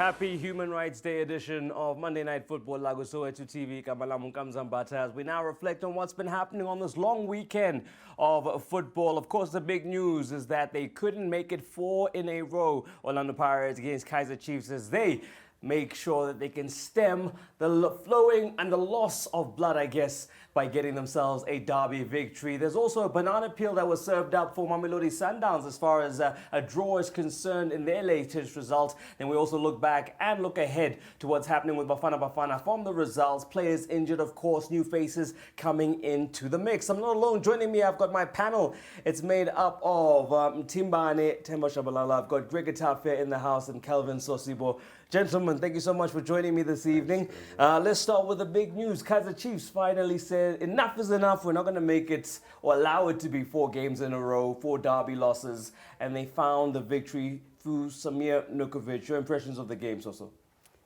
Happy Human Rights Day edition of Monday Night Football, Soweto TV, Kabalamu Kamzambata, as we now reflect on what's been happening on this long weekend of football. Of course, the big news is that they couldn't make it 4 in a row, Orlando Pirates against Kaizer Chiefs, as they make sure that they can stem the flowing and the loss of blood, I guess, by getting themselves a derby victory. There's also a banana peel that was served up for Mamelodi Sundowns as far as a draw is concerned in their latest result. Then we also look back and look ahead to what's happening with Bafana Bafana from the results. Players injured, of course, new faces coming into the mix. I'm not alone. Joining me, I've got my panel. It's made up of Timbane, Temba Shabalala. I've got Greg Atafia in the house and Kelvin Sosibo. Gentlemen, thank you so much for joining me this evening. Let's start with the big news. Kaizer Chiefs finally said enough is enough. We're not going to make it or allow it to be 4 games in a row, 4 derby losses. And they found the victory through Samir Nukovic. Your impressions of the game, Soso?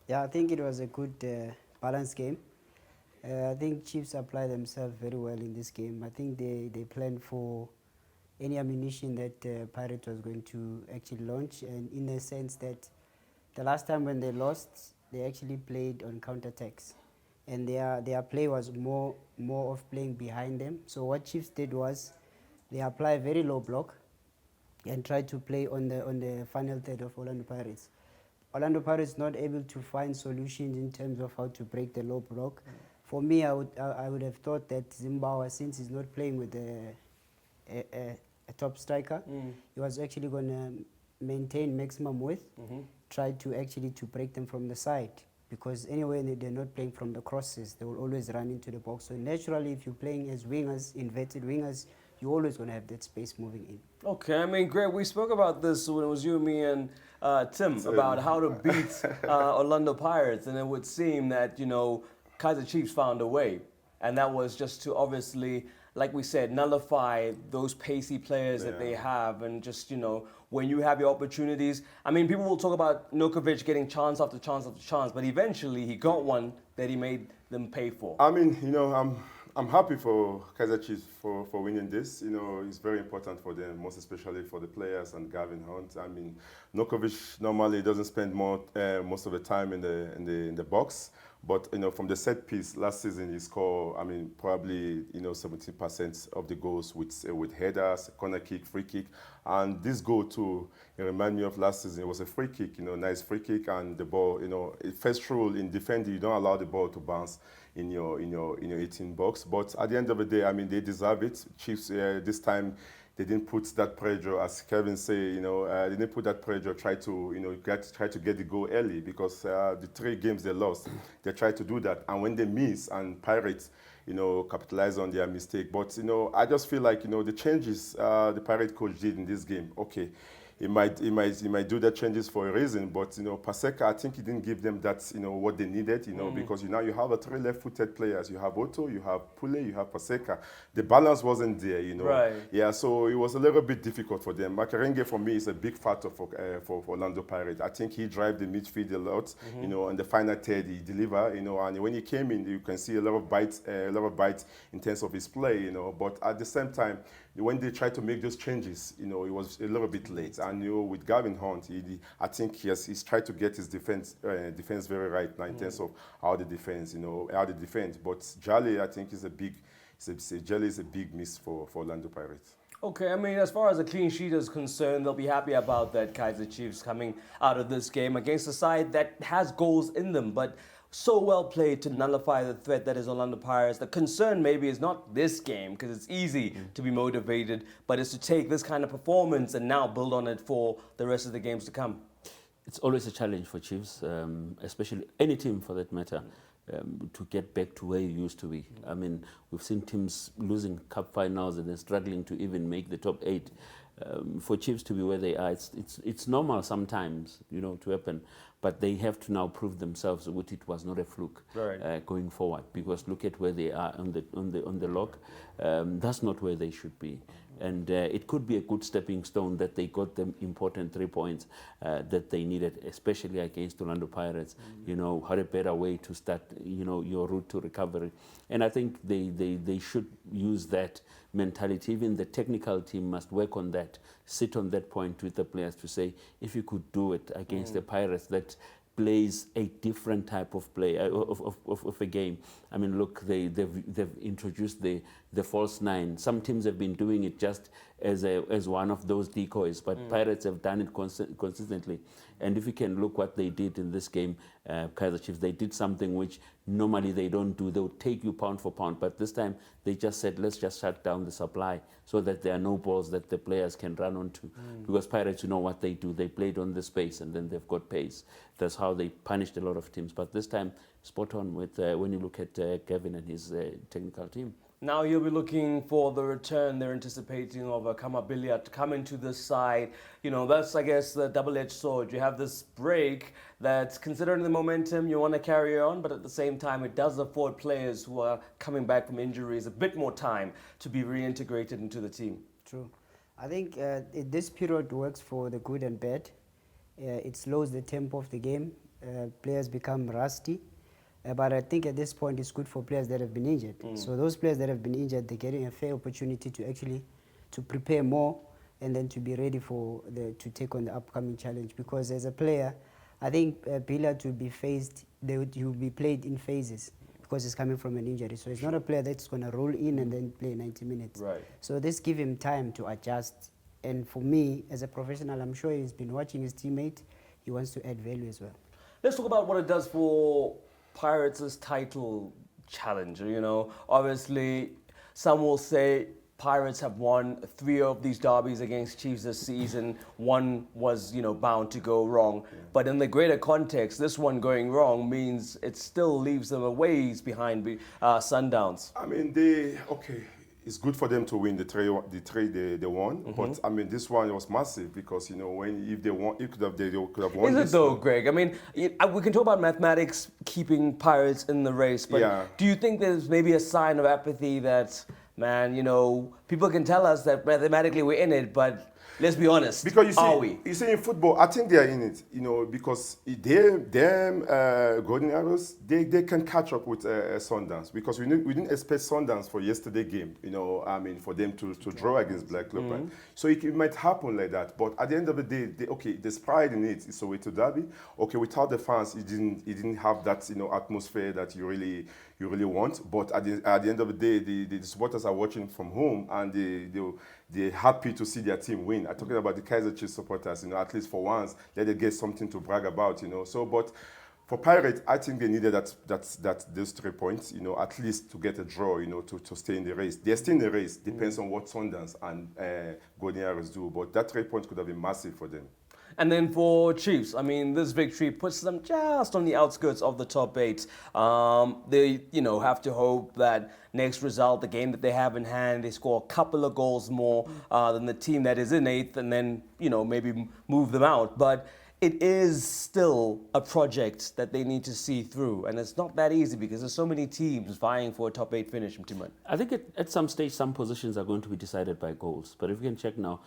Yeah, I think it was a good balanced game. I think Chiefs applied themselves very well in this game. I think they planned for any ammunition that Pirates was going to actually launch, and in a sense that the last time when they lost, they actually played on counterattacks, and their play was more of playing behind them. So what Chiefs did was they applied very low block and tried to play on the final third of Orlando Pirates. Orlando Pirates not able to find solutions in terms of how to break the low block. For me, I would have thought that Zimbabwe, since he's not playing with a top striker, he was actually going to maintain maximum width, try to actually to break them from the side, because anyway they're not playing from the crosses, they will always run into the box. So naturally, if you're playing as wingers, inverted wingers, you're always going to have that space moving in. Okay, I mean, Greg, we spoke about this when it was you, me, and Tim, about how to beat Orlando Pirates, and it would seem that, you know, Kaizer Chiefs found a way, and that was just to obviously, like we said, nullify those pacey players that they have, and just, you know, when you have your opportunities. I mean, people will talk about Nukovic getting chance after chance after chance, but eventually he got one that he made them pay for. I mean, you know, I'm happy for Kaizer Chiefs for winning this. You know, it's very important for them, most especially for the players and Gavin Hunt. I mean, Nukovic normally doesn't spend most of the time in the box. But, you know, from the set piece, last season he scored, I mean, probably, you know, 70% of the goals with headers, corner kick, free kick. And this goal too, it reminds me of last season. It was a free kick, you know, nice free kick, and the ball, you know, first rule in defending, you don't allow the ball to bounce in your 18 box. But at the end of the day, I mean, they deserve it. Chiefs this time, they didn't put that pressure, as Kevin said, you know, they didn't put that pressure, try to get the goal early, because the 3 games they lost, they tried to do that. And when they miss, and Pirates, you know, capitalize on their mistake. But, you know, I just feel like, you know, the changes the Pirate coach did in this game, okay, he might do the changes for a reason, but, you know, Paseka, I think he didn't give them that, you know, what they needed, you know, because now you have 3 left-footed players. You have Otto, you have Pule, you have Paseka. The balance wasn't there, you know. Right. Yeah, so it was a little bit difficult for them. Makarenge, for me, is a big factor for Orlando Pirates. I think he drives the midfield a lot, you know, and the final third he deliver, you know, and when he came in, you can see a lot of bites in terms of his play, you know, but at the same time, when they tried to make those changes, you know, it was a little bit late. And, you know, with Gavin Hunt, I think he's tried to get his defense very right now in terms of how they defend, you know, how they defend. But Jali, I think, is a big miss for Orlando Pirates. Okay, I mean, as far as the clean sheet is concerned, they'll be happy about that. Kaizer Chiefs coming out of this game against a side that has goals in them, but so well played to nullify the threat that is Orlando Pirates. The concern maybe is not this game, because it's easy to be motivated, but it's to take this kind of performance and now build on it for the rest of the games to come. It's always a challenge for Chiefs, especially any team for that matter, to get back to where you used to be. I mean, we've seen teams losing cup finals and then struggling to even make the top 8. For Chiefs to be where they are, it's normal sometimes, you know, to happen, but they have to now prove themselves that it was not a fluke going forward. Because look at where they are on the log. That's not where they should be. And it could be a good stepping stone that they got them important 3 points that they needed, especially against Orlando Pirates. You know, how a better way to start, you know, your route to recovery. And I think they should use that mentality. Even the technical team must work on that, sit on that point with the players to say, if you could do it against the Pirates that plays a different type of play of a game. I mean, look, they've introduced the false nine. Some teams have been doing it just as one of those decoys, but Pirates have done it consistently. And if you can look what they did in this game, Kaizer Chiefs, they did something which normally they don't do. They would take you pound for pound, but this time they just said, let's just shut down the supply so that there are no balls that the players can run onto. Because Pirates, you know what they do. They played on the space and then they've got pace. That's how they punished a lot of teams. But this time, spot on with when you look at Gavin and his technical team. Now you'll be looking for the return they're anticipating of Kamabilia to come into the side. You know, that's, I guess, the double-edged sword. You have this break that's, considering the momentum, you want to carry on, but at the same time, it does afford players who are coming back from injuries a bit more time to be reintegrated into the team. True. I think this period works for the good and bad. It slows the tempo of the game. Players become rusty. But I think at this point it's good for players that have been injured. So those players that have been injured, they're getting a fair opportunity to actually to prepare more and then to be ready for to take on the upcoming challenge. Because as a player, I think billiard will be phased. He will be played in phases because he's coming from an injury. So it's not a player that's going to roll in and then play 90 minutes. Right. So this gives him time to adjust. And for me, as a professional, I'm sure he's been watching his teammate. He wants to add value as well. Let's talk about what it does for Pirates' title challenge. You know, obviously, some will say Pirates have won 3 of these derbies against Chiefs this season. One was, you know, bound to go wrong. Yeah. But in the greater context, this one going wrong means it still leaves them a ways behind Sundowns. I mean, it's good for them to win the three they won, but I mean this one was massive because, you know, if they could have won. Is it though, Greg? I mean, we can talk about mathematics keeping Pirates in the race, but do you think there's maybe a sign of apathy that, man, you know, people can tell us that mathematically we're in it, but let's be honest, because you see, are we? You see in football, I think they are in it, you know, because them Golden Arrows, they can catch up with Sundowns, because we didn't expect Sundowns for yesterday's game, you know, I mean, for them to draw against Black Leopards. So it might happen like that, but at the end of the day, there's pride in it. It's a Soweto derby. Okay, without the fans, it didn't have that, you know, atmosphere that you really want. But at the end of the day, the supporters are watching from home, and they're happy to see their team win. I'm talking about the Kaizer Chiefs supporters, you know, at least for once, let them get something to brag about, you know. So, but for Pirates, I think they needed those 3 points, you know, at least to get a draw, you know, to stay in the race. They're still in the race. Depends on what Sundowns and Golden Arrows do. But that 3 points could have been massive for them. And then for Chiefs, I mean, this victory puts them just on the outskirts of the top 8. They, you know, have to hope that next result, the game that they have in hand, they score a couple of goals more than the team that is in 8th, and then, you know, maybe move them out. But it is still a project that they need to see through, and it's not that easy because there's so many teams vying for a top 8 finish. I think at some stage, some positions are going to be decided by goals. But if you can check now,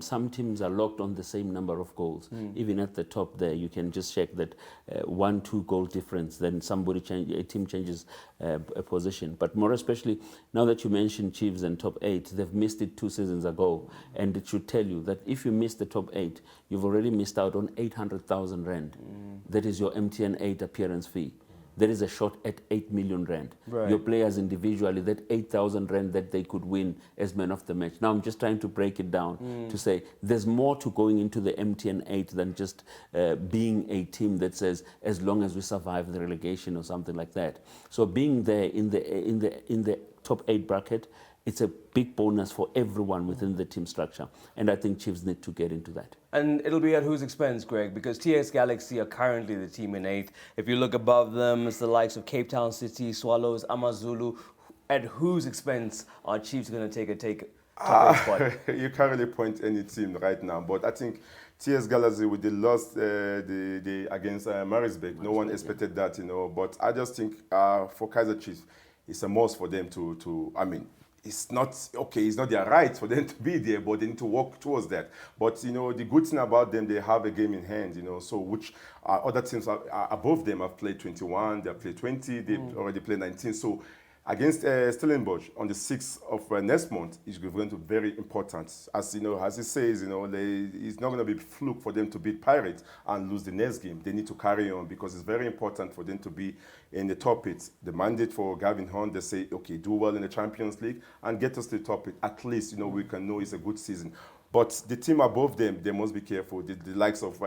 some teams are locked on the same number of goals. Even at the top there, you can just check that 1-2 goal difference, then a team changes a position. But more especially, now that you mentioned Chiefs and top 8, they've missed it 2 seasons ago. And it should tell you that if you miss the top 8, you've already missed out on 800,000 rand. That is your MTN 8 appearance fee. There is a shot at 8 million rand. Right. Your players individually, that 8,000 rand that they could win as man of the match. Now I'm just trying to break it down to say there's more to going into the MTN 8 than just being a team that says as long as we survive the relegation or something like that. So being there in the top 8 bracket, it's a big bonus for everyone within the team structure. And I think Chiefs need to get into that. And it'll be at whose expense, Greg? Because TS Galaxy are currently the team in 8th. If you look above them, it's the likes of Cape Town City, Swallows, AmaZulu. At whose expense are Chiefs going to take a top 8 spot? You can't really point any team right now, but I think TS Galaxy, with the loss against Maritzburg, no one expected that, you know. But I just think for Kaizer Chiefs, it's a must for them to I mean, it's not their right for them to be there, but they need to work towards that. But, you know, the good thing about them, they have a game in hand, you know, so which other teams are above them have played 21, they have played 20, they've already played 19. So Against Stellenbosch on the 6th of next month is going to be very important. As you know, as he says, you know, it's not going to be fluke for them to beat Pirates and lose the next game. They need to carry on because it's very important for them to be in the top 8. The mandate for Gavin Hunt, they say, okay, do well in the Champions League and get us to the top 8. At least, you know, we can know it's a good season. But the team above them, they must be careful. The likes of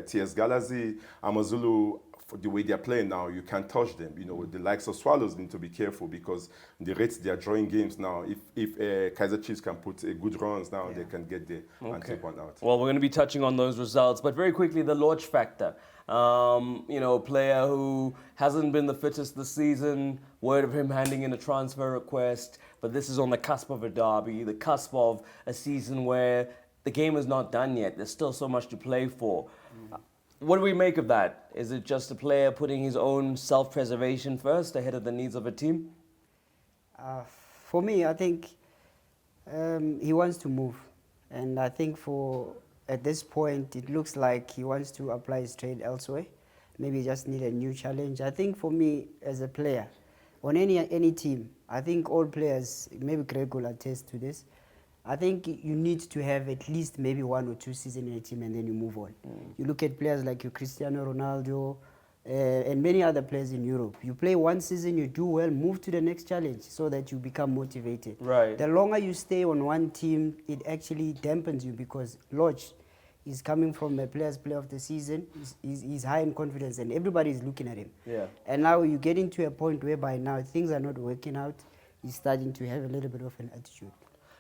TS Galaxy, AmaZulu, for the way they're playing now, you can't touch them. You know, the likes of Swallows need to be careful because the rates they are drawing games now, if Kaizer Chiefs can put good runs now, they can get there and take one out. Well, we're going to be touching on those results, but very quickly, the Lorch factor. You know, a player who hasn't been the fittest this season, word of him handing in a transfer request, but this is on the cusp of a derby, the cusp of a season where the game is not done yet. There's still so much to play for. What do we make of that? Is it just a player putting his own self-preservation first ahead of the needs of a team? For me, I think he wants to move. And I think at this point, it looks like he wants to apply his trade elsewhere. Maybe just need a new challenge. I think for me, as a player, on any team, I think all players, maybe Greg will attest to this, I think you need to have at least maybe 1 or 2 seasons in a team and then you move on. You look at players like your Cristiano Ronaldo and many other players in Europe. You play 1 season, you do well, move to the next challenge so that you become motivated. Right. The longer you stay on one team, it actually dampens you because Lorch is coming from a player's player of the season. He's high in confidence and everybody is looking at him. Yeah. And now you get into a point whereby now things are not working out. He's starting to have a little bit of an attitude.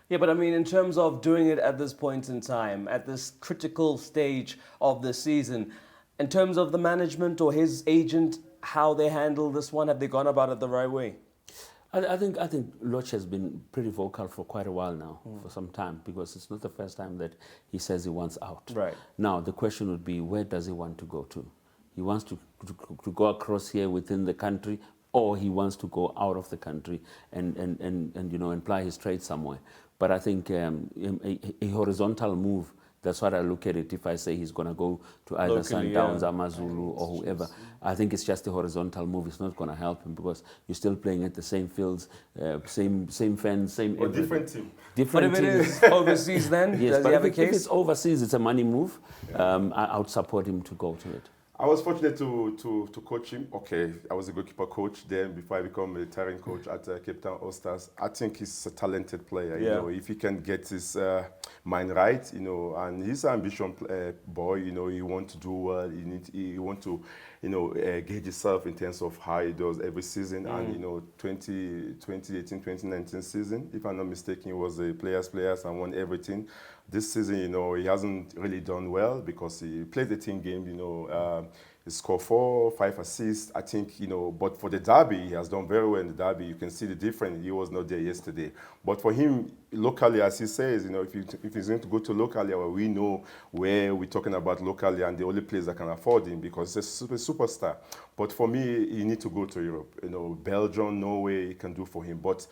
Yeah, but I mean, in terms of doing it at this point in time, at this critical stage of the season, in terms of the management or his agent, how they handle this one, have they gone about it the right way? I think Lorch has been pretty vocal for quite a while now, for some time, because it's not the first time that he says he wants out. Right. Now, the question would be, where does he want to go to? He wants to go across here within the country, or he wants to go out of the country and you know, and ply his trade somewhere. But I think a horizontal move, that's what I look at it. If I say he's going to go to either Locally, Sundowns, AmaZulu, or whoever, I think it's just a horizontal move. It's not going to help him because you're still playing at the same fields, same fans, same Or different team. Different But if it teams. is overseas then, Yes, does but he have a if case? it's overseas, it's a money move. I would support him to go to it. I was fortunate to coach him. Okay, I was a goalkeeper coach then before I become a retiring coach at Cape Town All-Stars. I think he's a talented player. You know, if he can get his mind right, you know, and he's an ambition boy. You know, he wants to do well. He want to, you know, gauge himself in terms of how he does every season. And you know, 2018, 2019 season, if I'm not mistaken, he was a players and won everything. This season, you know, he hasn't really done well because he played the team game, you know, he scored 4 or 5 assists, I think, you know, but for the derby, he has done very well in the derby. You can see the difference. He was not there yesterday. But for him, locally, as he says, you know, if he's going to go to locally, well, we know where we're talking about locally and the only place that can afford him because he's a superstar. But for me, he needs to go to Europe. You know, Belgium, Norway, he can do for him. But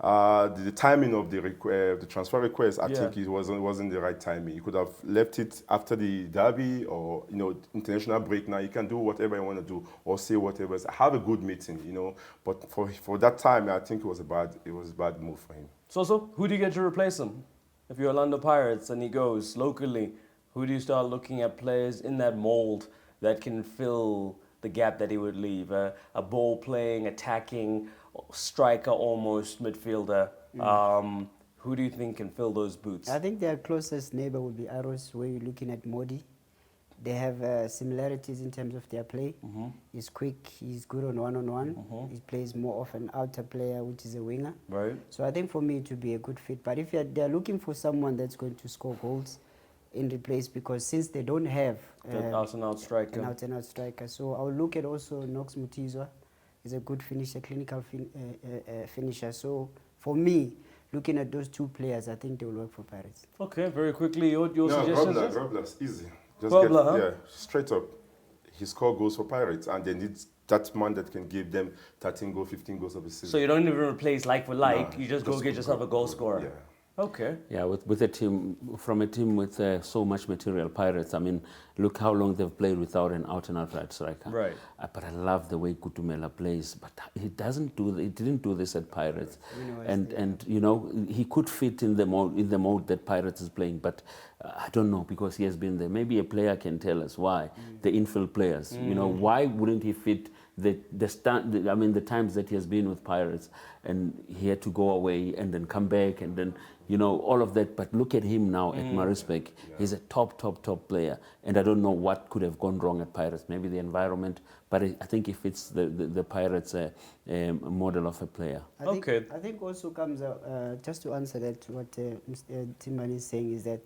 the timing of the transfer request, I think it wasn't the right timing. You could have left it after the derby or, you know, international break. Now you can do whatever you want to do or say whatever. Have a good meeting, you know. But for that time, I think it was a bad move for him. So who do you get to replace him? If you're Orlando Pirates and he goes locally, who do you start looking at players in that mold that can fill the gap that he would leave? A ball playing, attacking, striker almost, midfielder. Who do you think can fill those boots? I think their closest neighbor would be Arrows, where you're looking at Modi. They have similarities in terms of their play. He's quick, he's good on one-on-one. He plays more of an outer player, which is a winger. Right. So I think for me it would be a good fit. But if they're looking for someone that's going to score goals in replace, because since they don't have An out-and-out striker. an out-and-out striker, so I'll look at also Knox Mutizwa. He's a good finisher, clinical finisher. So for me, looking at those 2 players, I think they will work for Pirates. Okay, very quickly, your suggestions? Robler's easy. Just Robler, huh? Yeah, straight up. He scored goals for Pirates, and they need that man that can give them 13 goals, 15 goals of a season. So you don't even replace like for like, No, you just go get yourself a goal scorer. Yeah. Okay. Yeah, with a team, from a team with so much material, Pirates, I mean, look how long they've played without an out-and-out right striker. Right. But I love the way Kutumela plays, but he didn't do this at Pirates. And you know, he could fit in the mode that Pirates is playing, but I don't know, because he has been there. Maybe a player can tell us why. The infield players, you know, why wouldn't he fit the times that he has been with Pirates, and he had to go away and then come back and then, you know, all of that. But look at him now at Maritzburg. He's a top player, and I don't know what could have gone wrong at Pirates. Maybe the environment, but I think he fits the Pirates model of a player. I think also comes out, just to answer that, what Mr. Timman is saying is that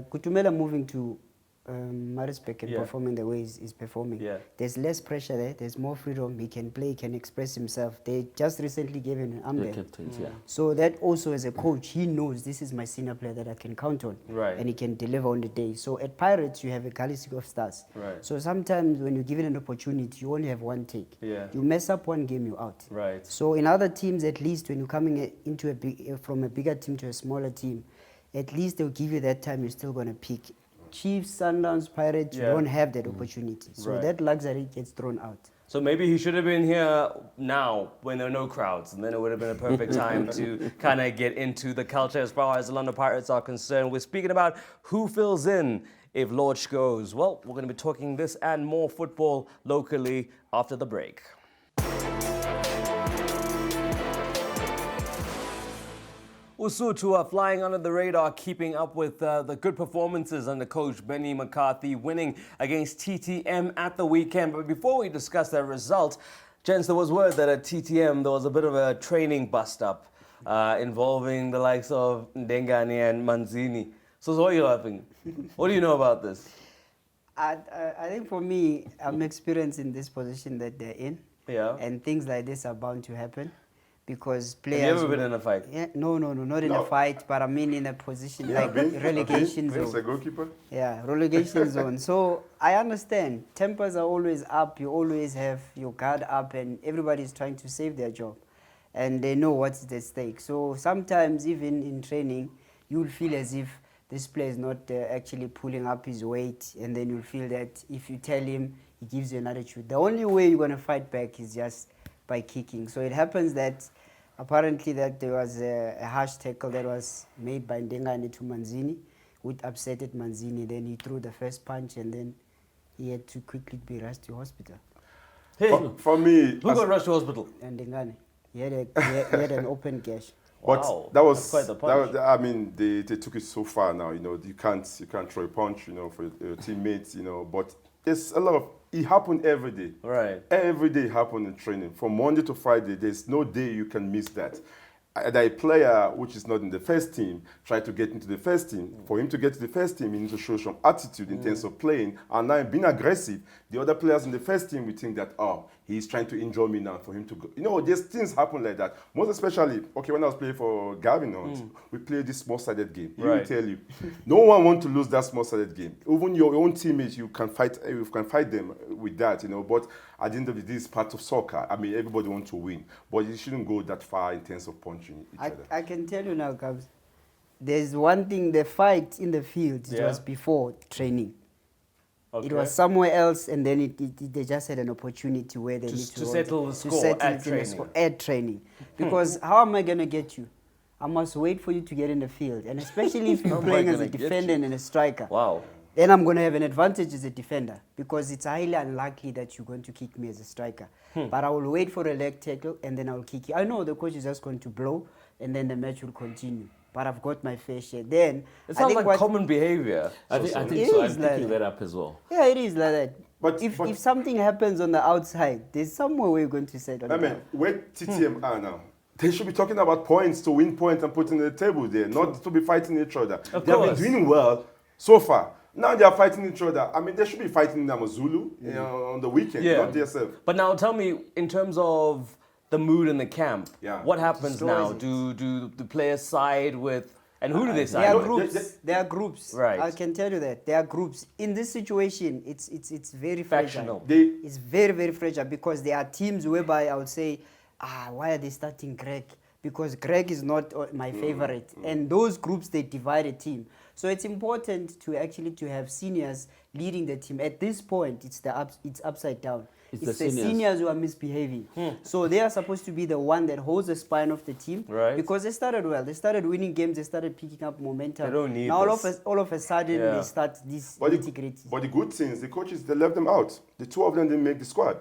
Kutumela moving to Maritzburg and performing the way he's performing. Yeah. There's less pressure there. There's more freedom. He can play, he can express himself. They just recently gave him an armband. So that also, as a coach, he knows this is my senior player that I can count on. Right. And he can deliver on the day. So at Pirates, you have a galaxy of stars. Right. So sometimes when you're given an opportunity, you only have one take. Yeah. You mess up one game, you're out. Right. So in other teams, at least when you're coming into from a bigger team to a smaller team, at least they'll give you that time you're still going to pick. Chiefs, Sundowns, Pirates, you don't have that opportunity. So that luxury gets thrown out. So maybe he should have been here now when there are no crowds, and then it would have been a perfect time to kind of get into the culture as far as the London Pirates are concerned. We're speaking about who fills in if Lorch goes. Well, we're going to be talking this and more football locally after the break. Lesotho are flying under the radar, keeping up with the good performances under coach Benni McCarthy, winning against TTM at the weekend. But before we discuss their result, gents, there was word that at TTM there was a bit of a training bust-up involving the likes of Ndengane and Manzini. So what are you laughing? What do you know about this? I think for me, I'm experienced in this position that they're in. Yeah. And things like this are bound to happen. Because players... Have you ever been in a fight? Yeah, no, not in a fight, but I mean in a position like relegation zone. As a goalkeeper? Yeah, relegation zone. So I understand. Tempers are always up. You always have your guard up, and everybody's trying to save their job. And they know what's at stake. So sometimes, even in training, you'll feel as if this player is not actually pulling up his weight, and then you'll feel that if you tell him, he gives you an attitude. The only way you're going to fight back is just by kicking. So it happens that apparently that there was a harsh tackle that was made by Ndengane to Manzini, which upsetted Manzini. Then he threw the first punch, and then he had to quickly be rushed to hospital. Hey, for me... who got rushed to hospital? And Ndengane. He had an open gash. But Wow, that's quite the punch. I mean, they took it so far now. You know, you can't throw a punch, you know, for your teammates, you know. But there's a lot of... It happened every day. Right. Every day it happened in training. From Monday to Friday, there's no day you can miss that. A player which is not in the first team try to get into the first team. For him to get to the first team, he needs to show some attitude in terms of playing. And now being aggressive, the other players in the first team will think that, oh, he's trying to injure me now for him to go. You know, there's things happen like that. Most especially, okay, when I was playing for Gavin Hunt, we played this small-sided game. He will tell you, no one wants to lose that small-sided game. Even your own teammates, you can fight them with that, you know. But at the end of the day, it's part of soccer. I mean, everybody wants to win. But you shouldn't go that far in terms of punching each other. I can tell you now, Cubs, there's one thing, the fight in the field, it was before training. Okay. It was somewhere else, and then they just had an opportunity where they need to settle the score at training. Because how am I going to get you? I must wait for you to get in the field. And especially if you're playing as a defender and a striker. Wow. Then I'm going to have an advantage as a defender, because it's highly unlikely that you're going to kick me as a striker. But I will wait for a leg tackle, and then I'll kick you. I know the coach is just going to blow, and then the match will continue. But I've got my fair share. Then it sounds like common behavior. I think so. I'm picking that up as well. Yeah, it is like that. But if something happens on the outside, there's somewhere we're going to settle. I mean, where TTM are now, they should be talking about points, to win points and put in the table there, not to be fighting each other. They have been doing well so far. Now they are fighting each other. I mean, they should be fighting AmaZulu on the weekend, not themselves. But now tell me, in terms of the mood in the camp, what happens now? Do the players side with... And who do they side with? There are groups. Right. I can tell you that. There are groups. In this situation, it's very factional. fragile. It's very, very fragile, because there are teams whereby I would say, why are they starting Greg? because Greg is not my favorite. And those groups, they divide a team. So it's important to actually to have seniors leading the team. At this point, it's upside down. It's the seniors who are misbehaving. So they are supposed to be the one that holds the spine of the team. Right. Because they started well. They started winning games. They started picking up momentum. They don't need now this. all of a sudden, they start this integrity. But the good things, the coaches, they left them out. The two of them didn't make the squad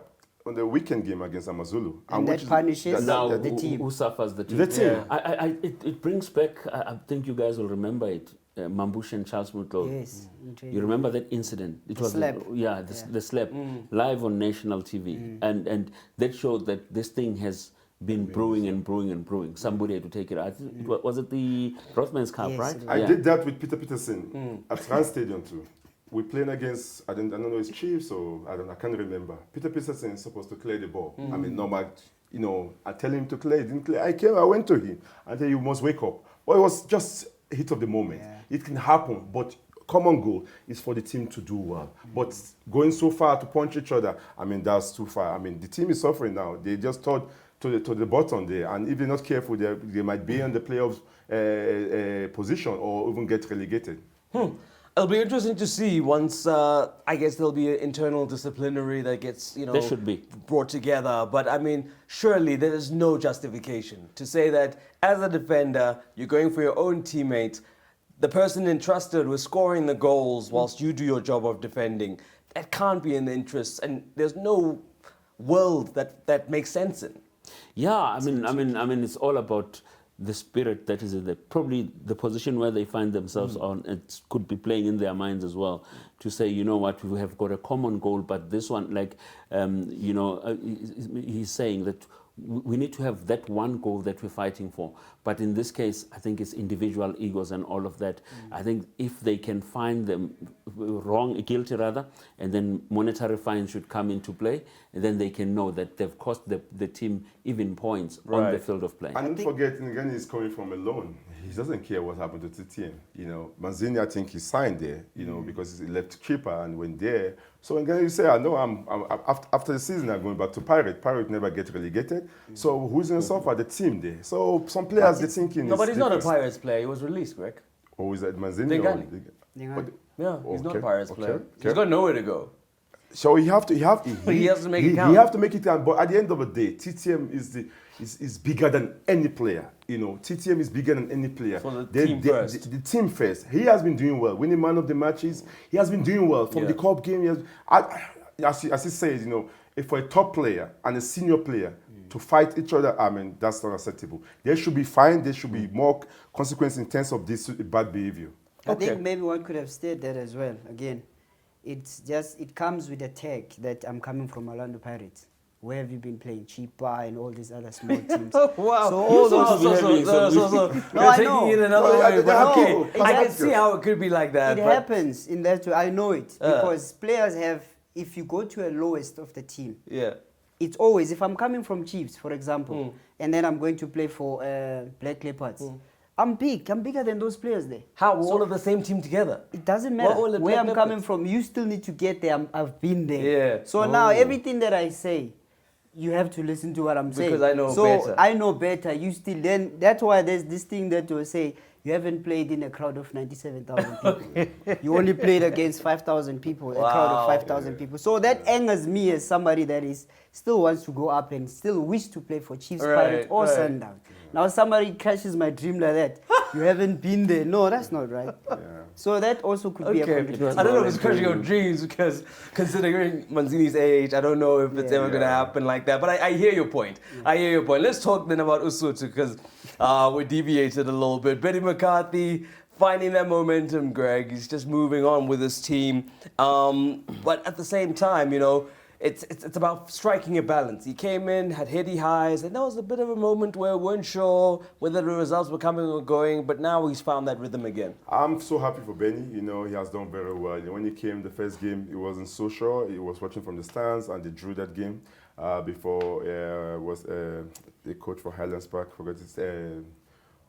on the weekend game against AmaZulu. And that punishes the team. Who suffers the team? The team. Yeah. It brings back, I think you guys will remember it, Mambush and Charles Mutlo. Yes. You remember that incident? It was slap. The slap, live on national TV. And that showed that this thing has been brewing and brewing and brewing. Somebody had to take it out. Was it the Rothman's Cup, Yes, right? I did that with Peter Peterson at Rand Stadium too. We're playing against, I don't know, it's Chiefs or I can't remember. Peter Peterson is supposed to clear the ball. I mean, normal, I tell him to clear, he didn't clear. I went to him and said, you must wake up. Well, it was just a hit of the moment. Yeah. It can happen, but common goal is for the team to do well. But going so far to punch each other, I mean, that's too far. I mean, the team is suffering now. They just thought to the bottom there, and if they're not careful, they might be in the playoffs position or even get relegated. It'll be interesting to see once, I guess there'll be an internal disciplinary that gets, There should be. brought together. But I mean, surely there is no justification to say that as a defender, you're going for your own teammates, the person entrusted with scoring the goals whilst you do your job of defending. That can't be in the interests, and there's no world that makes sense in. Yeah, I mean, it's all about the spirit that is in probably the position where they find themselves on. It could be playing in their minds as well to say, you know what, we have got a common goal, but this one, like, he's saying that we need to have that one goal that we're fighting for. But in this case, I think it's individual egos and all of that. I think if they can find them guilty rather, and then monetary fines should come into play, and then they can know that they've cost the team even points on the field of play. And don't forget, again, he's coming from a loan. He doesn't care what happened to TTM. Manzini, I think he signed there, because he left cheaper and went there. So again, you say, I know after the season, I'm going back to Pirate. Pirate never get relegated. So who's going to suffer? The team there. So some players, they're thinking. No, but he's not a Pirates player. He was released, Greg. Or is that Manzini? Yeah, he's not a Pirates player. He's got nowhere to go. So he has to make it count. He have to make it count. But at the end of the day, TTM is bigger than any player. TTM is bigger than any player. For the team first. The team first. He has been doing well, winning man of the matches. He has been doing well from the cup game. As he says, if for a top player and a senior player to fight each other, I mean, that's not acceptable. There should be fine. There should be more consequence in terms of this bad behavior. I think maybe one could have stated that as well. Again, it comes with a tag that I'm coming from Orlando Pirates. Where have you been playing? Cheaper and all these other small teams. Wow. So all those no, I know. In another way, but okay. I can see how it could be like that. It happens in that way. I know it. Because players have, if you go to a lowest of the team, it's always, if I'm coming from Chiefs, for example, and then I'm going to play for Black Leopards, I'm big. I'm bigger than those players there. How? We're all of the same team together? It doesn't matter. Where I'm coming from, you still need to get there. I've been there. Yeah. So now everything that I say, you have to listen to what I'm saying. Because I know better. So I know better. You still then. That's why there's this thing that will say you haven't played in a crowd of 97,000 people. You only played against 5,000 people, a crowd of 5,000 people. So that angers me as somebody that still wants to go up and still wish to play for Chiefs, Pirates or Sundowns. Now somebody crashes my dream like that. You haven't been there. No, that's not right. So that also could be a contributor. I don't know if it's crashing your dreams because considering Manzini's age, I don't know if it's ever going to happen like that. But I hear your point. I hear your point. Let's talk then about Usuthu because we deviated a little bit. Benni McCarthy finding that momentum, Greg. He's just moving on with his team. But at the same time, it's about striking a balance. He came in, had heady highs, and there was a bit of a moment where we weren't sure whether the results were coming or going, but now he's found that rhythm again. I'm so happy for Benni. He has done very well. When he came the first game, he wasn't so sure. He was watching from the stands, and they drew that game before was the coach for Highlands Park, forgot his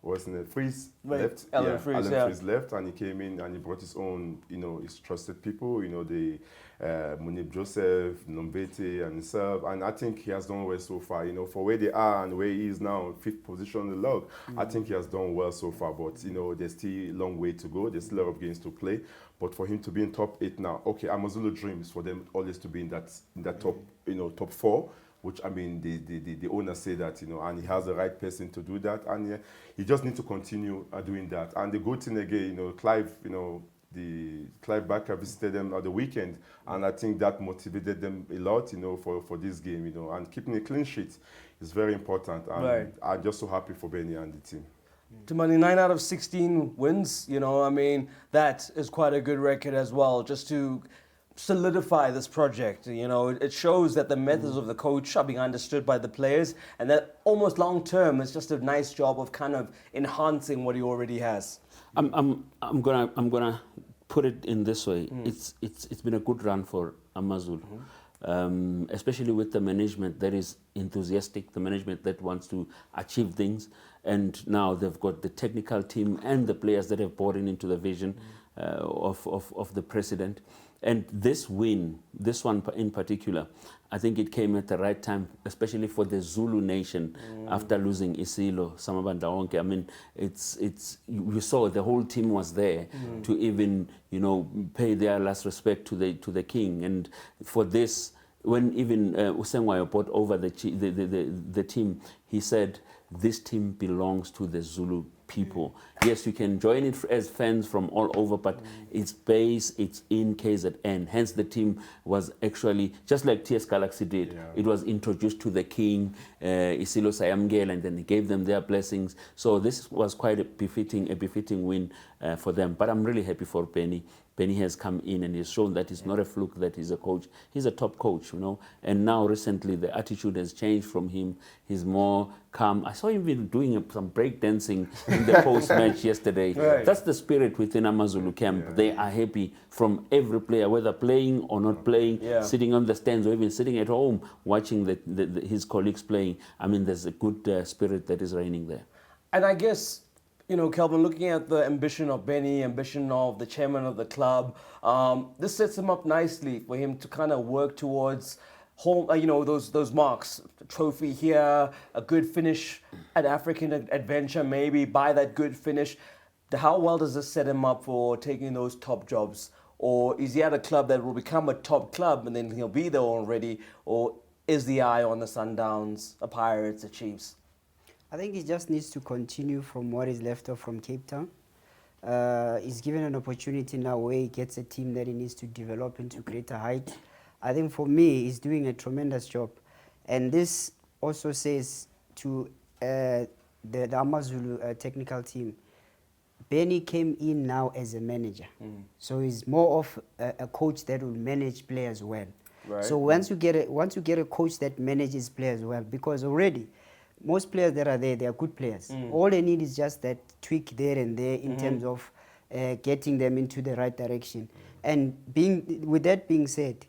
wasn't it? Freeze Wait, left. Alan Freeze, Alan yeah. Freeze left, and he came in and he brought his own, his trusted people, the Munib Joseph, Nombete, and himself. And I think he has done well so far. For where they are and where he is now, 5th position on the log, I think he has done well so far. But there's still a long way to go. There's still a lot of games to play. But for him to be in top 8 now, okay, AmaZulu dreams for them always to be in that top, top 4. Which, I mean, the owners say that, and he has the right person to do that. And he just needs to continue doing that. And the good thing again, Clive, Clive Barker visited them at the weekend. And I think that motivated them a lot, for this game, And keeping a clean sheet is very important. And Right. I'm just so happy for Benni and the team. Timani, 9 out of 16 wins, I mean, that is quite a good record as well, just to solidify this project. It shows that the methods of the coach are being understood by the players, and that almost long term it's just a nice job of kind of enhancing what he already has. I'm gonna put it in this way. It's been a good run for AmaZulu. Especially with the management that is enthusiastic, the management that wants to achieve things, and now they've got the technical team and the players that have bought into the vision of the president. And this win, this one in particular, I think it came at the right time, especially for the Zulu nation after losing Isilo, Samabanda Wonke. I mean, we saw the whole team was there to even, pay their last respect to the king. And for this, when even Usengwayo brought over the team, he said, this team belongs to the Zulu people. Yes, you can join it as fans from all over, but its base, it's in KZN. Hence, the team was actually, just like TS Galaxy did, it was introduced to the king, Isilo Sayamgel, and then he gave them their blessings. So this was quite a befitting win for them. But I'm really happy for Benni. Benni has come in and he's shown that it's not a fluke that he's a coach. He's a top coach, And now recently the attitude has changed from him. He's more calm. I saw him even doing some break dancing in the post-match yesterday. Right. That's the spirit within AmaZulu camp. Yeah. They are happy from every player, whether playing or not playing, sitting on the stands or even sitting at home watching his colleagues playing. I mean, there's a good spirit that is reigning there. And I guess, Kelvin, looking at the ambition of Benni, ambition of the chairman of the club, this sets him up nicely for him to kind of work towards home, those marks. A trophy here, a good finish at African Adventure, maybe by that good finish. How well does this set him up for taking those top jobs? Or is he at a club that will become a top club and then he'll be there already? Or is the eye on the Sundowns, the Pirates, the Chiefs? I think he just needs to continue from what is left off from Cape Town. He's given an opportunity now where he gets a team that he needs to develop into greater height. I think for me, he's doing a tremendous job. And this also says to the AmaZulu technical team, Benni came in now as a manager. So he's more of a coach that will manage players well. Right. So once you get a coach that manages players well, because already most players that are there, they are good players. All they need is just that tweak there and there in terms of getting them into the right direction. And with that being said,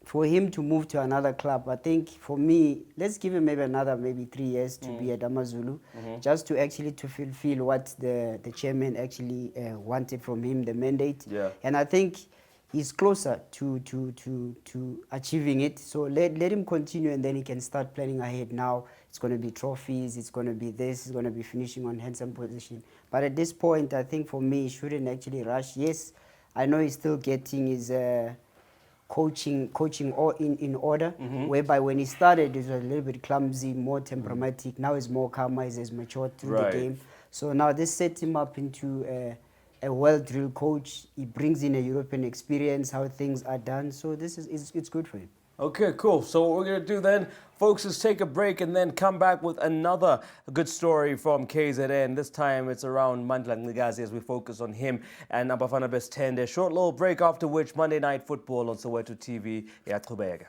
for him to move to another club, I think for me, let's give him maybe 3 years to be at AmaZulu, just to actually to fulfill what the chairman actually wanted from him, the mandate. Yeah. And I think he's closer to achieving it. So let him continue, and then he can start planning ahead. Now it's going to be trophies, it's going to be this, it's going to be finishing on handsome position. But at this point, I think for me, he shouldn't actually rush. Yes, I know he's still getting his coaching in order, whereby when he started, it was a little bit clumsy, more temperamental. Now he's more calmer, he's matured through the game. So now this sets him up into a well-drilled coach. He brings in a European experience, how things are done. So it's good for him. Okay, cool. So what we're going to do then, folks, is take a break and then come back with another good story from KZN. This time it's around Mandla Ngigazi as we focus on him and Bafana Best 10. A short little break, after which Monday Night Football on Soweto TV. Iyaqhubeka.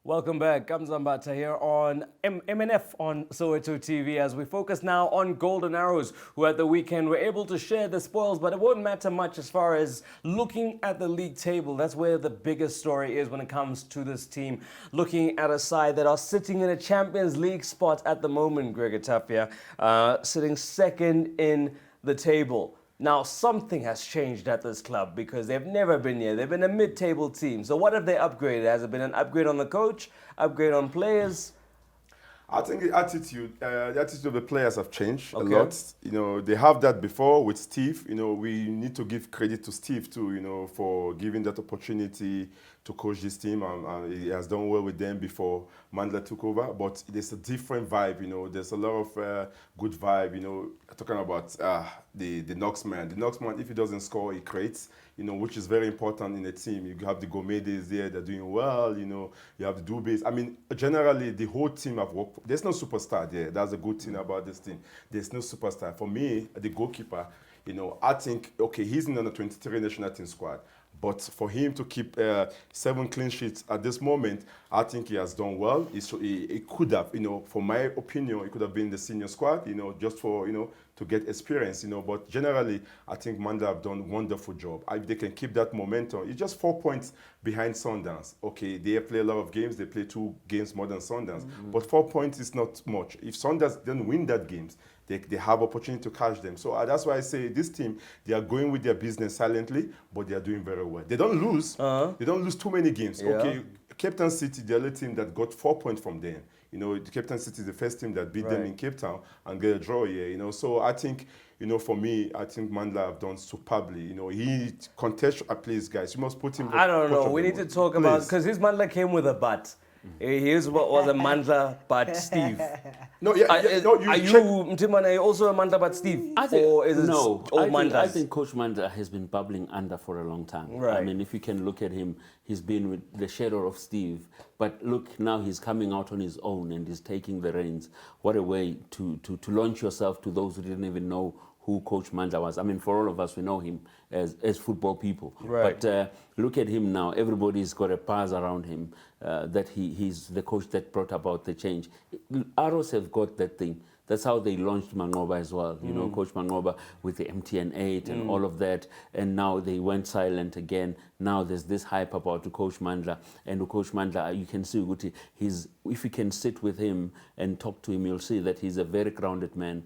Welcome back. Kamzambata here on MNF on Soweto TV as we focus now on Golden Arrows, who at the weekend were able to share the spoils, but it won't matter much as far as looking at the league table. That's where the biggest story is when it comes to this team. Looking at a side that are sitting in a Champions League spot at the moment, Gregor Tapia, sitting second in the table. Now, something has changed at this club because they've never been here. They've been a mid-table team. So what have they upgraded? Has it been an upgrade on the coach, upgrade on players? I think the attitude of the players have changed a lot. You know, they have that before with Steve. You know, we need to give credit to Steve too, you know, for giving that opportunity to coach this team. He has done well with them before Mandla took over. But there's a different vibe, you know. There's a lot of good vibe, you know. Talking about the Knoxman. The Knoxman, if he doesn't score, he creates, you know, which is very important in a team. You have the Gomedes there, they're doing well, you know. You have the Dubes. I mean, generally, the whole team have worked. There's no superstar there. That's a good thing about this team. There's no superstar. For me, the goalkeeper, you know, I think, okay, he's in the 23 national team squad. But for him to keep 7 clean sheets at this moment, I think he has done well. He could have, you know, for my opinion, he could have been the senior squad, you know, just for, you know, to get experience, you know. But generally, I think Mandla have done a wonderful job. If they can keep that momentum, it's just 4 points behind Sundowns. Okay, they play a lot of games. They play 2 games more than Sundowns. But 4 points is not much. If Sundowns don't win that games, they have opportunity to catch them. So that's why I say this team, they are going with their business silently, but they are doing very well. They don't lose. They don't lose too many games. Yeah. Okay, Cape Town City, the only team that got 4 points from them. You know, Cape Town City is the first team that beat them in Cape Town and get a draw here. You know, so I think, you know, for me, I think Mandla have done superbly. You know, he contests a place, guys. You must put him. I don't know. We need to talk about, because his Mandla came with a but. Here's what was a Mandla but Steve. No, Are you Mtimane also a Mandla but Steve? I think, or is it no, all I Mandlas? think Coach Mandla has been bubbling under for a long time. Right. I mean, if you can look at him, he's been with the shadow of Steve. But look, now he's coming out on his own and he's taking the reins. What a way to launch yourself to those who didn't even know who Coach Mandla was. I mean, for all of us, we know him as football people. Right. But look at him now. Everybody's got a buzz around him that he's the coach that brought about the change. Arrows have got that thing. That's how they launched Mangoba as well. You know, Coach Mangoba with the MTN8 and all of that. And now they went silent again. Now there's this hype about Coach Mandla. And Coach Mandla, you can see, Guti, if you can sit with him and talk to him, you'll see that he's a very grounded man.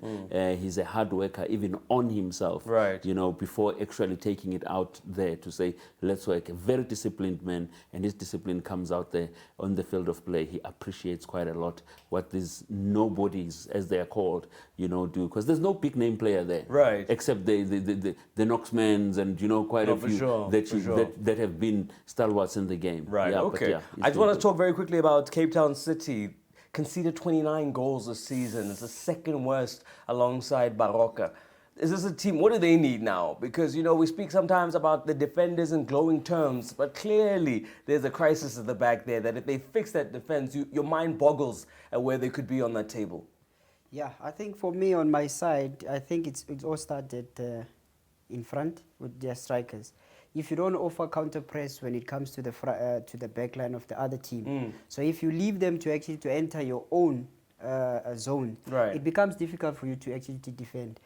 He's a hard worker, even on himself. Right. You know, before actually taking it out there to say, let's work. A very disciplined man, and his discipline comes out there on the field of play. He appreciates quite a lot what these nobodies, as they are called, you know, do. Because there's no big name player there. Right. Except the Knoxmans and, you know, quite a few that have been stalwarts in the game. Right, yeah, okay. Yeah, I just want to talk very quickly about Cape Town City. Conceded 29 goals this season. It's the second worst alongside Baroka. Is this a team, what do they need now? Because, you know, we speak sometimes about the defenders in glowing terms, but clearly there's a crisis at the back there that if they fix that defense, your mind boggles at where they could be on that table. Yeah, I think for me on my side, I think it all started in front with their strikers. If you don't offer counter press when it comes to the back line of the other team, so if you leave them to actually to enter your own zone, right, it becomes difficult for you to actually to defend.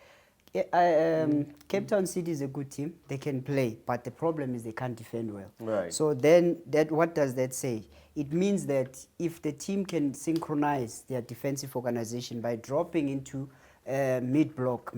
Cape Town City is a good team. They can play, but the problem is they can't defend well. Right. So then, what does that say? It means that if the team can synchronize their defensive organization by dropping into mid-block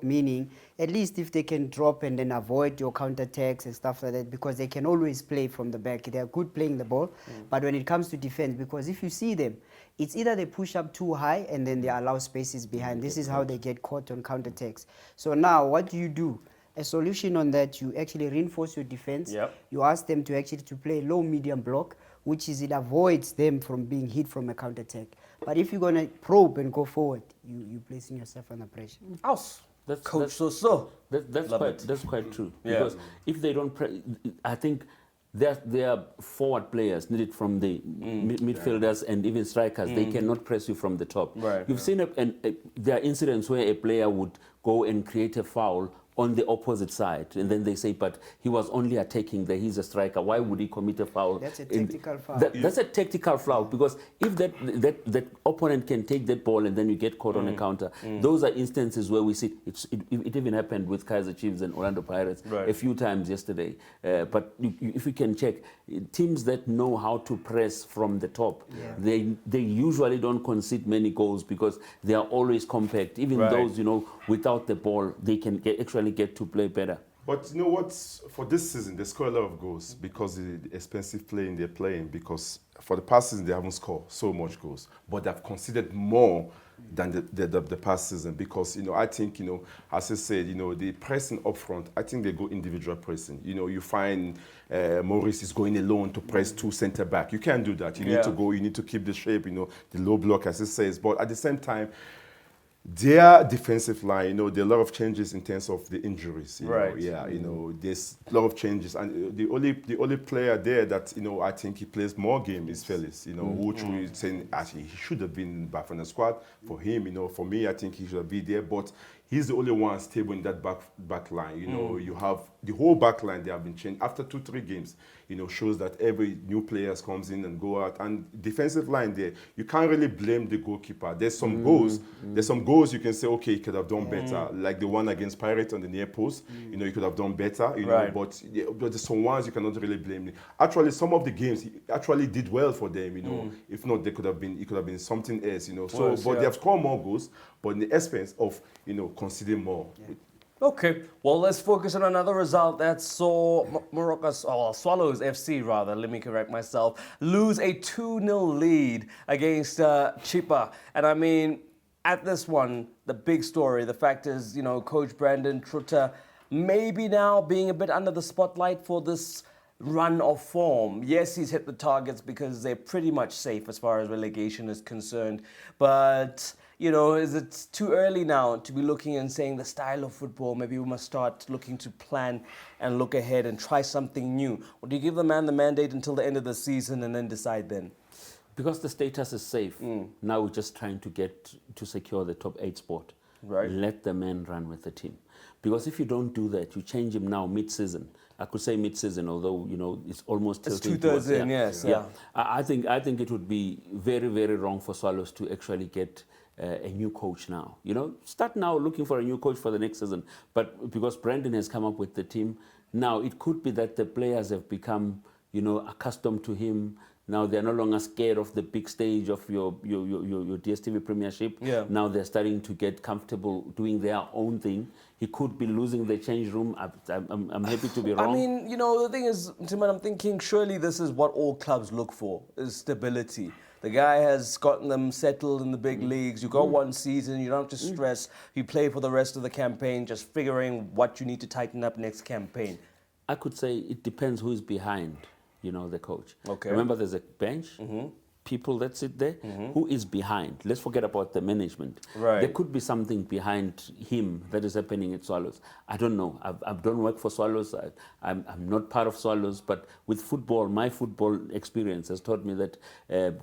meaning at least if they can drop and then avoid your counter-attacks and stuff like that, because they can always play from the back. They are good playing the ball, but when it comes to defense, because if you see them, it's either they push up too high and then they allow spaces behind. This is how they get caught on counter-attacks. So now what do? A solution on that, you actually reinforce your defense. Yep. You ask them to actually to play low-medium block, which is it avoids them from being hit from a counter-attack. But if you're going to probe and go forward, you're placing yourself under pressure. That's quite true. Yeah. Because if they don't, I think their forward players needed from the midfielders and even strikers. They cannot press you from the top. Right. You've seen there are incidents where a player would go and create a foul, on the opposite side, and then they say, but he was only attacking there, he's a striker, why would he commit a foul? That's a tactical foul. That's a tactical foul, because if that opponent can take that ball and then you get caught on a counter, those are instances where we see, it even happened with Kaizer Chiefs and Orlando Pirates a few times yesterday. But if you can check, teams that know how to press from the top, they usually don't concede many goals because they are always compact. Even those, without the ball, they can actually get to play better. But you know what? For this season, they score a lot of goals because the expensive playing they're playing. Because for the past season, they haven't scored so much goals, but they've conceded more than the past season. Because I think as I said, the pressing up front. I think they go individual pressing. You find Maurice is going alone to press two centre back. You can't do that. You need to go. You need to keep the shape. The low block, as it says. But at the same time, their defensive line, there are a lot of changes in terms of the injuries. There's a lot of changes, and the only player there that I think he plays more game is Felix. Which we saying actually he should have been in Bafana squad. For him, for me, I think he should be there, but he's the only one stable in that back line. You have the whole back line. They have been changed after 2-3 games. Shows that every new players comes in and go out. And defensive line there, you can't really blame the goalkeeper. There's some goals. There's some goals you can say, okay, he could have done better. Like the one against Pirates on the near post. He could have done better. But there's some ones you cannot really blame him. Actually, some of the games he actually did well for them. If not, it could have been something else. But they have scored more goals, but in the expense of conceding more. Okay, well, let's focus on another result that saw Swallows FC, rather, let me correct myself, lose a 2-0 lead against Chippa. And I mean, at this one, the big story, the fact is, Coach Brandon Truter maybe now being a bit under the spotlight for this run of form. Yes, he's hit the targets because they're pretty much safe as far as relegation is concerned. But, is it too early now to be looking and saying the style of football, maybe we must start looking to plan and look ahead and try something new? Or do you give the man the mandate until the end of the season and then decide then? Because the status is safe, now we're just trying to secure the top 8 spot. Right. Let the man run with the team. Because if you don't do that, you change him now mid-season. I could say mid-season, although it's almost it's 2/3 in. Yes. Yeah. I think it would be very, very wrong for Swallows to actually get a new coach now. Start now looking for a new coach for the next season. But because Brandon has come up with the team, now it could be that the players have become, accustomed to him. Now they're no longer scared of the big stage of your DStv Premiership. Yeah. Now they're starting to get comfortable doing their own thing. He could be losing the change room. I'm happy to be wrong. I mean, the thing is, Timon, I'm thinking surely this is what all clubs look for, is stability. The guy has gotten them settled in the big leagues. You got one season, you don't have to stress. You play for the rest of the campaign, just figuring what you need to tighten up next campaign. I could say it depends who is behind, the coach. Okay. Remember, there's a bench, people that sit there. Who is behind? Let's forget about the management. Right. There could be something behind him that is happening at Swallows. I don't know. I don't work for Swallows. I'm not part of Swallows. But with football, my football experience has taught me that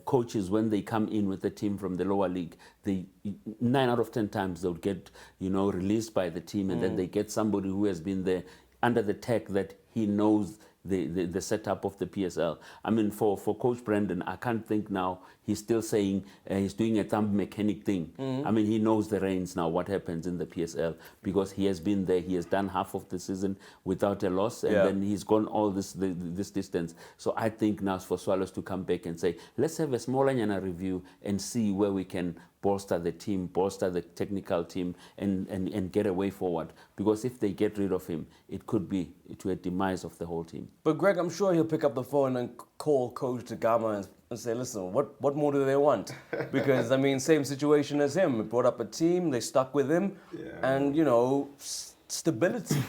coaches, when they come in with a team from the lower league, 9 out of 10 times they would get released by the team, and then they get somebody who has been there under the tech that he knows the setup of the PSL. I mean, for Coach Brandon, I can't think now he's still saying he's doing a thumb mechanic thing. I mean, he knows the reins now, what happens in the PSL, because he has been there. He has done half of the season without a loss, and then he's gone all this distance. So I think now it's for Swallows to come back and say, let's have a small review and see where we can bolster the team, bolster the technical team, and get a way forward. Because if they get rid of him, it could be to a demise of the whole team. But Greg, I'm sure he'll pick up the phone and call Coach Tagama and say, listen, what more do they want? Because, I mean, same situation as him. He brought up a team, they stuck with him, and, stability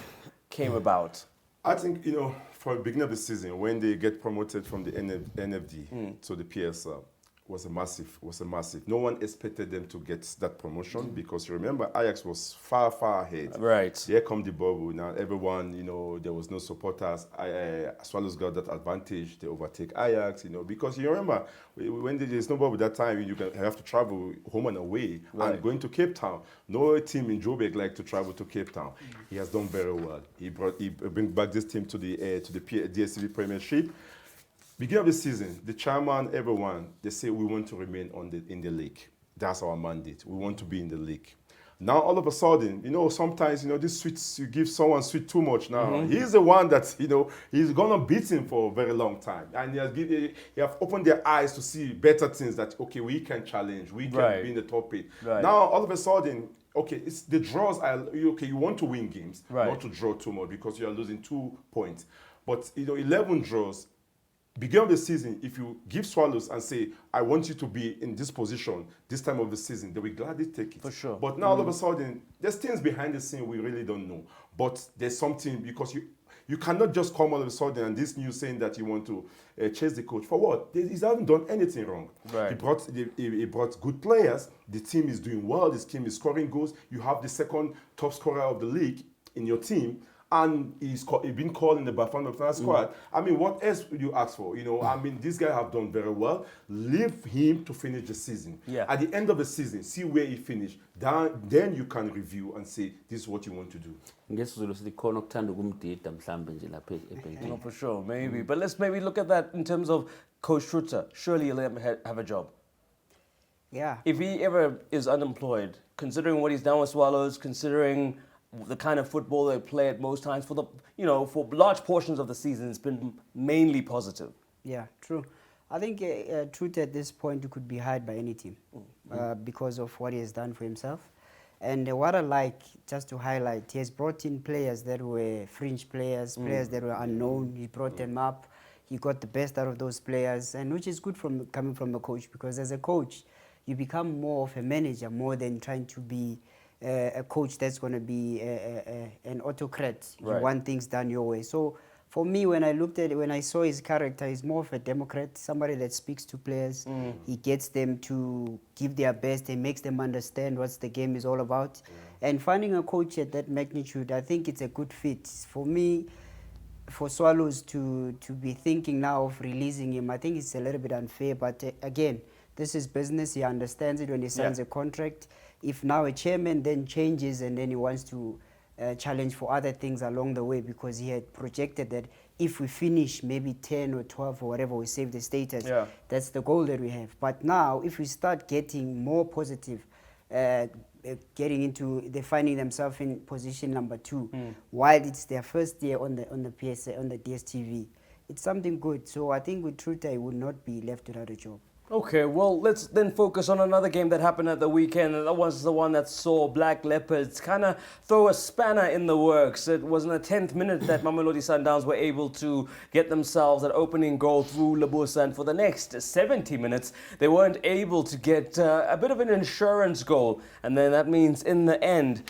came about. I think, for the beginning of the season, when they get promoted from the NFD to the PSL, was a massive. No one expected them to get that promotion because you remember Ajax was far ahead. Right. Here come the bubble. Now everyone, there was no supporters. Swallows got that advantage. They overtake Ajax, because you remember when there's no bubble that time, you have to travel home and away and going to Cape Town. No team in Joburg like to travel to Cape Town. He has done very well. He bring back this team to the DStv Premiership. Beginning of the season, the chairman, everyone, they say we want to remain in the league. That's our mandate. We want to be in the league. Now, all of a sudden, sometimes, this sweets, you give someone sweet too much now. He's the one that, he's going to beat him for a very long time. And he have opened their eyes to see better things that, okay, we can challenge. We can be in the top 8. Right. Now, all of a sudden, okay, it's the draws are, okay, you want to win games, not to draw too much because you are losing 2 points. But, 11 draws, beginning of the season, if you give Swallows and say, I want you to be in this position this time of the season, they will gladly take it. For sure. But now all of a sudden, there's things behind the scene we really don't know. But there's something, because you cannot just come all of a sudden and this news saying that you want to chase the coach. For what? He hasn't done anything wrong. Right. He brought good players. The team is doing well. This team is scoring goals. You have the second top scorer of the league in your team. And he's been called in the Bafana Bafana squad. I mean, what else would you ask for? I mean, these guys have done very well. Leave him to finish the season. Yeah. At the end of the season, see where he finished. Then you can review and say, this is what you want to do. No, for sure, maybe. But let's maybe look at that in terms of Coach Truter. Surely he'll have a job. Yeah. If he ever is unemployed, considering what he's done with Swallows, considering the kind of football they play at most times, for large portions of the season, it's been mainly positive. Yeah, true. I think Truth at this point could be hired by any team because of what he has done for himself. And what I like, just to highlight, he has brought in players that were fringe players, players that were unknown. He brought them up. He got the best out of those players, and which is good coming from a coach, because as a coach, you become more of a manager more than trying to be a coach that's going to be an autocrat. You want things done your way. So for me, when I saw his character, he's more of a democrat, somebody that speaks to players. He gets them to give their best. He makes them understand what the game is all about. And finding a coach at that magnitude, I think it's a good fit. For me, for Swallows to be thinking now of releasing him, I think it's a little bit unfair. But again, this is business. He understands it when he signs a contract. If now a chairman then changes and then he wants to challenge for other things along the way, because he had projected that if we finish maybe 10 or 12 or whatever, we save the status. That's the goal that we have. But now, if we start getting more positive, getting into finding themselves in position number 2, while it's their first year on the PSL, on the DStv, it's something good. So I think with Truter, he would not be left without a job. Okay, well, let's then focus on another game that happened at the weekend, and that was the one that saw Black Leopards kind of throw a spanner in the works. It was in the 10th minute that Mamelodi Sundowns were able to get themselves an opening goal through Lebusa, and for the next 70 minutes, they weren't able to get a bit of an insurance goal, and then that means in the end,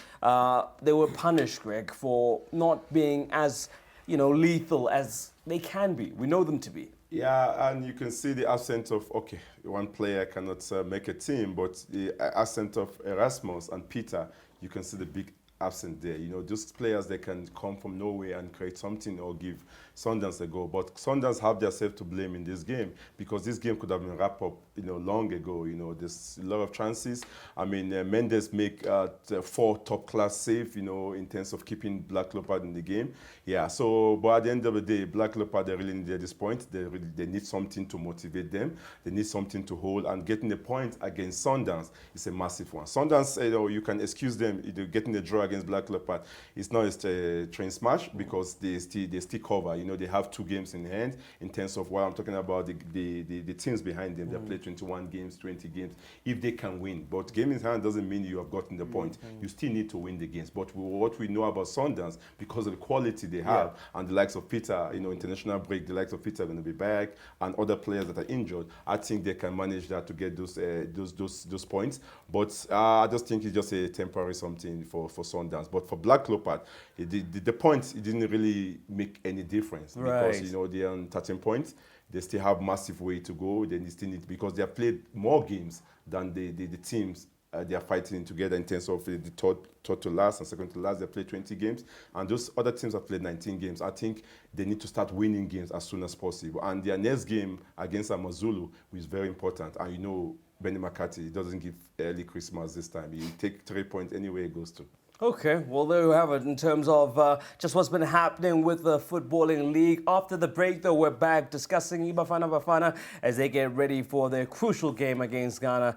they were punished, Greg, for not being as, lethal as they can be. We know them to be. Yeah, and you can see the absence of, okay, one player cannot make a team, but the absence of Erasmus and Peter, you can see the big absence there. Those players, they can come from nowhere and create something or give Sundowns a go. But Sundowns have themselves to blame in this game, because this game could have been wrapped up, long ago. There's a lot of chances. I mean, Mendes make 4 top-class saves, in terms of keeping Black Leopard in the game. Yeah, so, but at the end of the day, Black Leopard, they really need at this point. They need something to motivate them. They need something to hold, and getting a point against Sundowns is a massive one. Sundowns, you can excuse them getting a draw against Black Leopard. It's not a train smash, because they still cover. They have 2 games in hand in terms of what I'm talking about, the teams behind them. They play 21 games, 20 games, if they can win. But game in hand doesn't mean you have gotten the point. You still need to win the games. But what we know about Sundowns, because of the quality they have, and the likes of Peter, international break, the likes of Peter are going to be back, and other players that are injured, I think they can manage that to get those points. But I just think it's just a temporary something for Sundowns. But for Black Leopard, the point, it didn't really make any difference, because they're on 13 points. they still have massive way to go. They still need, because they have played more games than the teams they are fighting together in terms of the third to last and second to last. They played 20 games, and those other teams have played 19 games. I think they need to start winning games as soon as possible. And their next game against AmaZulu is very important. And you know, Benni McCarthy doesn't give early Christmas this time. He take 3 points anywhere he goes to. Okay, well, there you have it in terms of just what's been happening with the Footballing League. After the break, though, we're back discussing Bafana Bafana as they get ready for their crucial game against Ghana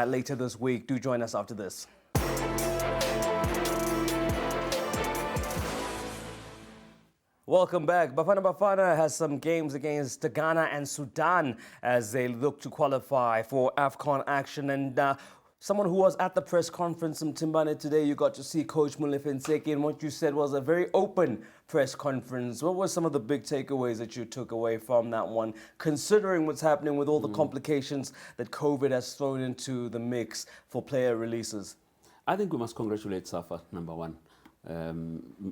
later this week. Do join us after this. Welcome back. Bafana Bafana has some games against Ghana and Sudan as they look to qualify for AFCON action. And someone who was at the press conference in Timbane today, you got to see Coach Molefe, and what you said was a very open press conference. What were some of the big takeaways that you took away from that one, considering what's happening with all the complications that COVID has thrown into the mix for player releases? I think we must congratulate SAFA, number one.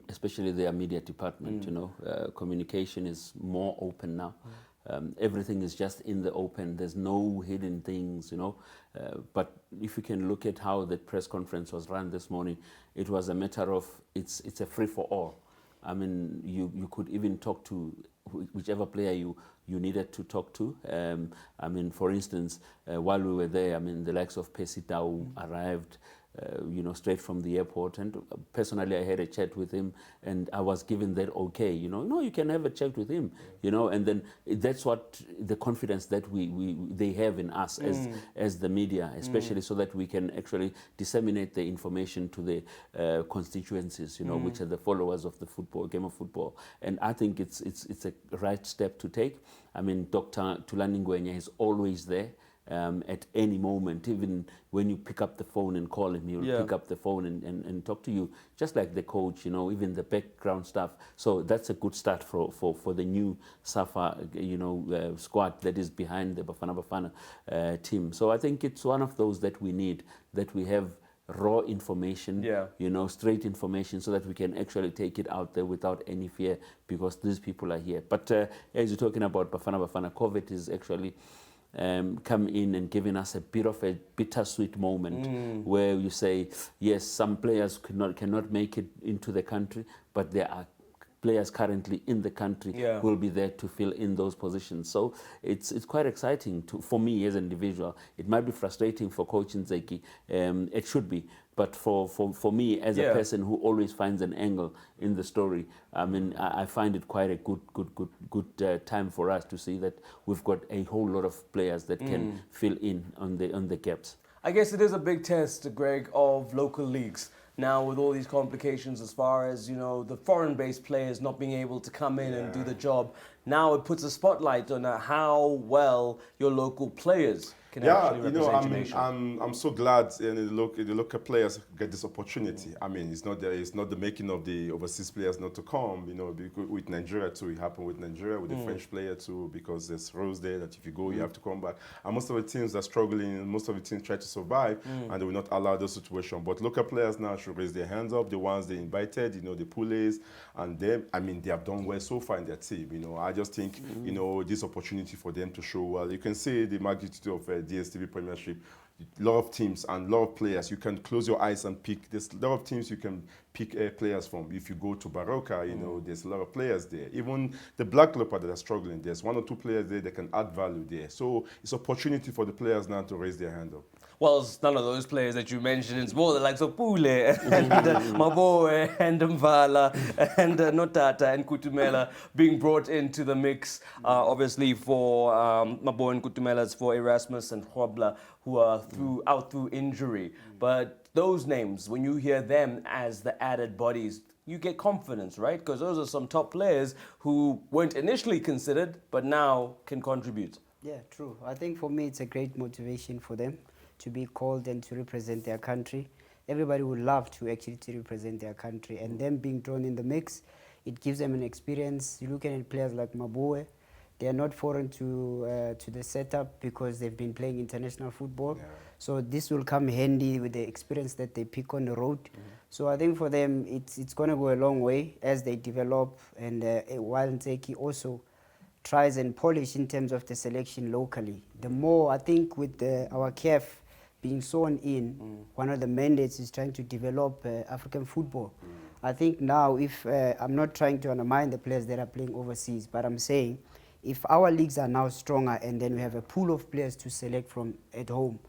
Especially their media department, you know, communication is more open now. Everything is just in the open. There's no hidden things, you know. But if you can look at how the press conference was run this morning, it was a matter of it's a free for all. I mean, you could even talk to whichever player you needed to talk to. I mean, for instance, while we were there, I mean, the likes of Pesitau arrived. You know, straight from the airport, and personally I had a chat with him, and I was given that okay, you know, no, you can have a chat with him, you know, and then that's what the confidence that they have in us as the media, especially so that we can actually disseminate the information to the constituencies, you know, which are the followers of the game of football, and I think it's a right step to take. I mean, Dr. Thulani Ngwenya is always there. At any moment, even when you pick up the phone and call him, he'll pick up the phone and talk to you, just like the coach, you know, even the background stuff. So that's a good start for the new SAFA, you know, squad that is behind the Bafana Bafana team. So I think it's one of those that we need, that we have raw information, you know, straight information, so that we can actually take it out there without any fear, because these people are here. But as you're talking about Bafana Bafana, COVID is actually come in and giving us a bit of a bittersweet moment where you say, yes, some players cannot make it into the country, but there are players currently in the country who will be there to fill in those positions. So it's quite exciting for me as an individual. It might be frustrating for Coach Nzeki. It should be. But for me as a person who always finds an angle in the story, I mean, I find it quite a good time for us to see that we've got a whole lot of players that can fill in on the gaps. I guess it is a big test, Greg, of local leagues. Now, with all these complications as far as, you know, the foreign-based players not being able to come in and do the job, now it puts a spotlight on how well your local players can actually represent your nation. I'm so glad the local players get this opportunity. I mean, it's not the making of the overseas players not to come. You know, with Nigeria too, it happened with Nigeria, with the French player too, because there's rules there that if you go, you have to come back. And most of the teams are struggling. Most of the teams try to survive, and they will not allow those situations. But local players now should raise their hands up. The ones they invited, you know, the Pules, and them. I mean, they have done well so far in their team. You know, I just think you know, this opportunity for them to show well. You can see the magnitude of DSTV Premiership. A lot of teams and a lot of players. You can close your eyes and pick. There's a lot of teams you can pick players from. If you go to Baroka, you know, there's a lot of players there. Even the Black Leopards that are struggling, there's one or two players there that can add value there. So it's opportunity for the players now to raise their hand up. Well, it's none of those players that you mentioned. It's more the likes of Pule and Maboe and Mvala and Notata and Kutumela being brought into the mix. Obviously for Maboe and Kutumela's for Erasmus and Hobla, who are out through injury. But those names, when you hear them as the added bodies, you get confidence, right? Because those are some top players who weren't initially considered, but now can contribute. Yeah, true. I think for me, it's a great motivation for them to be called and to represent their country. Everybody would love to actually represent their country, and them being thrown in the mix, it gives them an experience. You're looking at players like Maboe, they are not foreign to the setup because they've been playing international football. Yeah. So this will come handy with the experience that they pick on the road. So I think for them, it's going to go a long way as they develop, and while Nzeki also tries and polish in terms of the selection locally. The more, I think, with our CAF being sewn in, one of the mandates is trying to develop African football. I think now, if I'm not trying to undermine the players that are playing overseas, but I'm saying if our leagues are now stronger and then we have a pool of players to select from at home,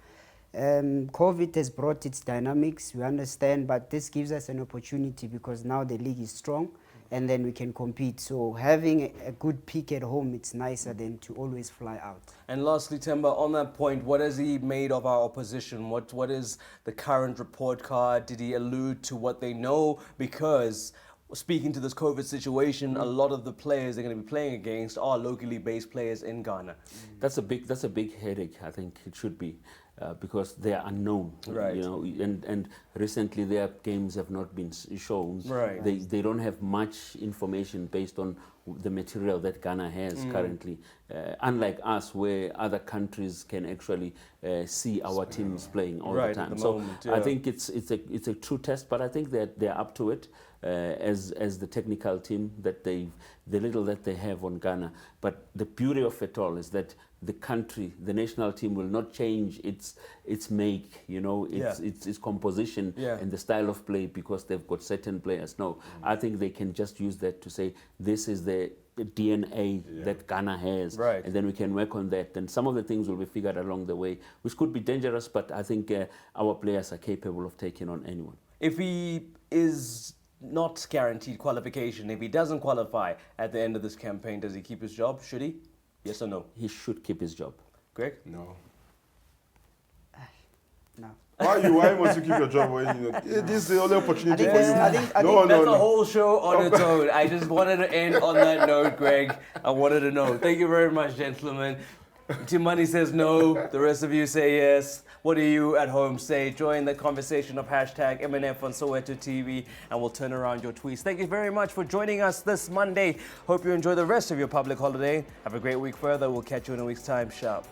COVID has brought its dynamics, we understand, but this gives us an opportunity because now the league is strong and then we can compete. So having a good peak at home, it's nicer than to always fly out. And lastly, Themba, on that point, what has he made of our opposition? What is the current report card? Did he allude to what they know? Because speaking to this COVID situation, a lot of the players they're going to be playing against are locally based players in Ghana. That's a big headache. I think it should be. Because they are unknown, right. you know, and recently their games have not been shown. Right. They don't have much information based on the material that Ghana has currently. Unlike us, where other countries can actually see our teams playing all the time. Moment, I think it's a true test, but I think that they're up to it as the technical team that the little that they have on Ghana. But the beauty of it all is that the country, the national team, will not change its make, you know, its composition and the style of play because they've got certain players. No, I think they can just use that to say this is the DNA that Ghana has, and then we can work on that. And some of the things will be figured along the way, which could be dangerous, but I think our players are capable of taking on anyone. If he is not guaranteed qualification, if he doesn't qualify at the end of this campaign, does he keep his job? Should he? Yes or no? He should keep his job. Greg? No. No. Why must you keep your job when you know this is the only opportunity for you? I think that's a whole show on its own. I just wanted to end on that note, Greg. I wanted to know. Thank you very much, gentlemen. Timani says no. The rest of you say yes. What do you at home say? Join the conversation of hashtag MNF on Soweto TV and we'll turn around your tweets. Thank you very much for joining us this Monday. Hope you enjoy the rest of your public holiday. Have a great week further. We'll catch you in a week's time. Sharp.